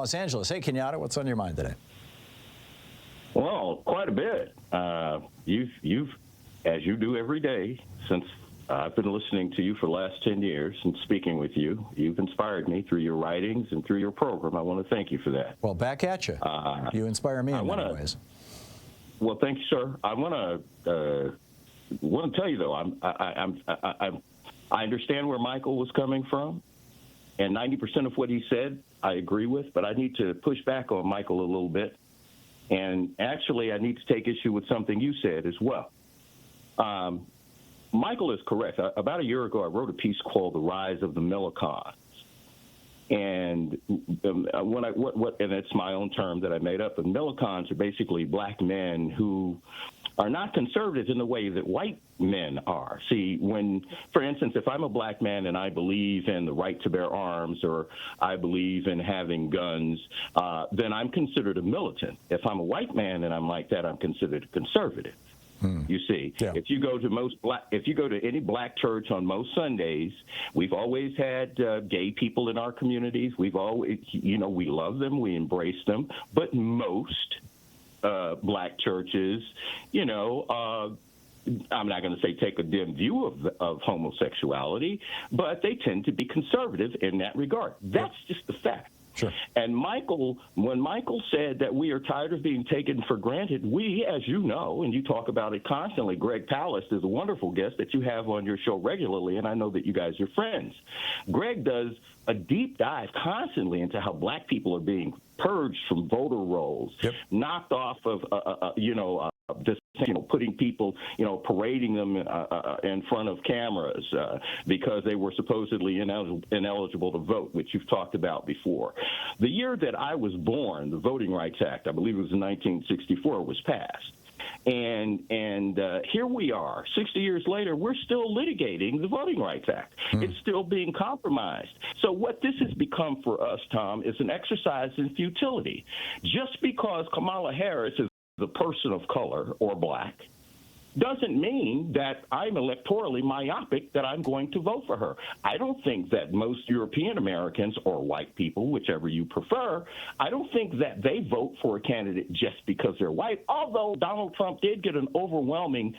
Los Angeles. Hey, Kenyatta, what's on your mind today? Well, quite a bit. You've, as you do every day since I've been listening to you for the last 10 years and speaking with you, you've inspired me through your writings and through your program. I want to thank you for that. Well, back at you. You inspire me in many ways. Well, thank you, sir. I want to tell you though, I understand where Michael was coming from, and 90% of what he said I agree with, but I need to push back on Michael a little bit. And actually, I need to take issue with something you said as well. Michael is correct. About a year ago, I wrote a piece called "The Rise of the Millicons," and and it's my own term that I made up. And Millicons are basically black men who are not conservative in the way that white men are. See, for instance, if I'm a black man and I believe in the right to bear arms or I believe in having guns, then I'm considered a militant. If I'm a white man and I'm like that, I'm considered a conservative. You see, if you go to any black church on most Sundays, we've always had gay people in our communities. We've always, we love them, we embrace them, but most black churches, I'm not going to say take a dim view of homosexuality, but they tend to be conservative in that regard. That's just the fact. Sure. And when Michael said that we are tired of being taken for granted, we, as you know, and you talk about it constantly, Greg Palast is a wonderful guest that you have on your show regularly, and I know that you guys are friends. Greg does a deep dive constantly into how black people are being purged from voter rolls, knocked off of, just putting people, parading them in front of cameras because they were supposedly ineligible to vote, which you've talked about before. The year that I was born, the Voting Rights Act, I believe it was in 1964, was passed. And here we are, 60 years later, we're still litigating the Voting Rights Act. It's still being compromised. So what this has become for us, Tom, is an exercise in futility. Just because Kamala Harris is the person of color or black doesn't mean that I'm electorally myopic that I'm going to vote for her. I don't think that most European Americans or white people, whichever you prefer, I don't think that they vote for a candidate just because they're white, although Donald Trump did get an overwhelming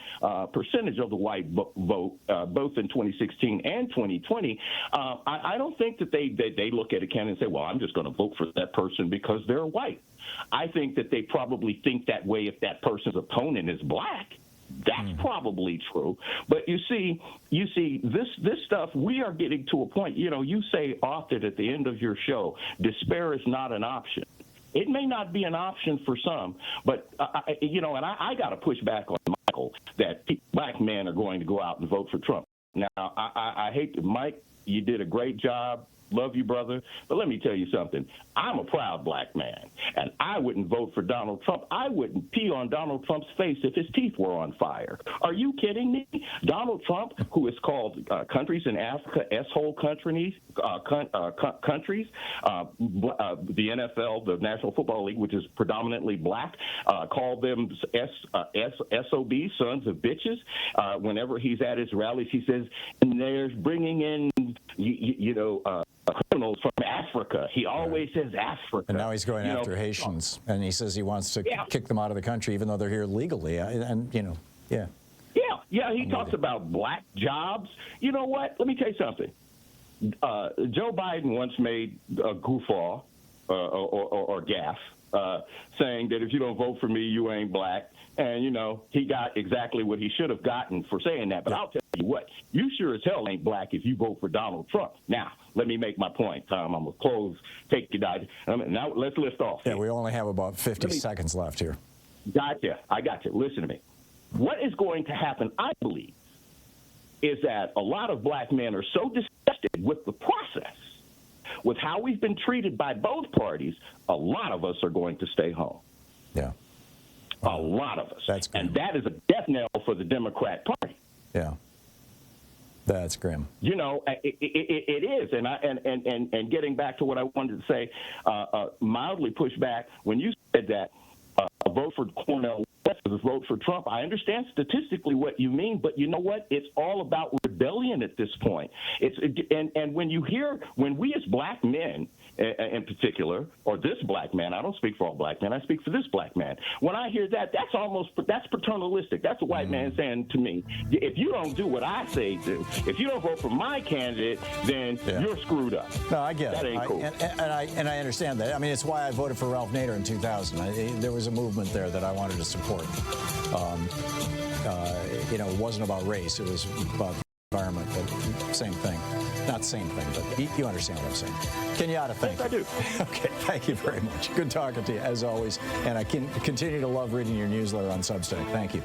percentage of the white vote both in 2016 and 2020. I don't think that they look at a candidate and say, well, I'm just going to vote for that person because they're white. I think that they probably think that way if that person's opponent is black. That's probably true. But you see, this stuff, we are getting to a point, you say often at the end of your show, despair is not an option. It may not be an option for some, but, and I got to push back on Michael that black men are going to go out and vote for Trump. Now, I hate to, Mike, you did a great job. Love you, brother. But let me tell you something. I'm a proud black man, and I wouldn't vote for Donald Trump. I wouldn't pee on Donald Trump's face if his teeth were on fire. Are you kidding me? Donald Trump, who is called countries in Africa, S-hole countries, the NFL, the National Football League, which is predominantly black, called them SOB, sons of bitches. Whenever he's at his rallies, he says, and there's bringing in, criminals from Africa. He always says Africa. And now he's going after Haitians, and he says he wants to kick them out of the country, even though they're here legally. He talks about black jobs. You know what? Let me tell you something. Joe Biden once made a guffaw or gaffe saying that if you don't vote for me, you ain't black. And, he got exactly what he should have gotten for saying that. But I'll tell you what, you sure as hell ain't black if you vote for Donald Trump. Now, let me make my point, Tom. I'm going to close, take you down. Now, let's lift off. Yeah, we only have about 50 seconds left here. Gotcha. I got you. Listen to me. What is going to happen, I believe, is that a lot of black men are so disgusted with the process, with how we've been treated by both parties, a lot of us are going to stay home. Yeah. A lot of us. That's grim. And that is a death knell for the Democrat Party. Yeah. That's grim. It is. And getting back to what I wanted to say, mildly push back, when you said that a vote for Cornel West is a vote for Trump, I understand statistically what you mean, but you know what? It's all about rebellion at this point. And when we as black men in particular, or this black man, I don't speak for all black men, I speak for this black man. When I hear that, that's paternalistic. That's a white man saying to me, if you don't do what I say do, if you don't vote for my candidate, then you're screwed up. No, I get it. That ain't cool. And I understand that. I mean, it's why I voted for Ralph Nader in 2000. There was a movement there that I wanted to support. It wasn't about race. It was about environment, but same thing. Not same thing, but you understand what I'm saying. Kenyatta, thank you. I do. Okay, thank you very much. Good talking to you, as always. And I can continue to love reading your newsletter on Substack. Thank you.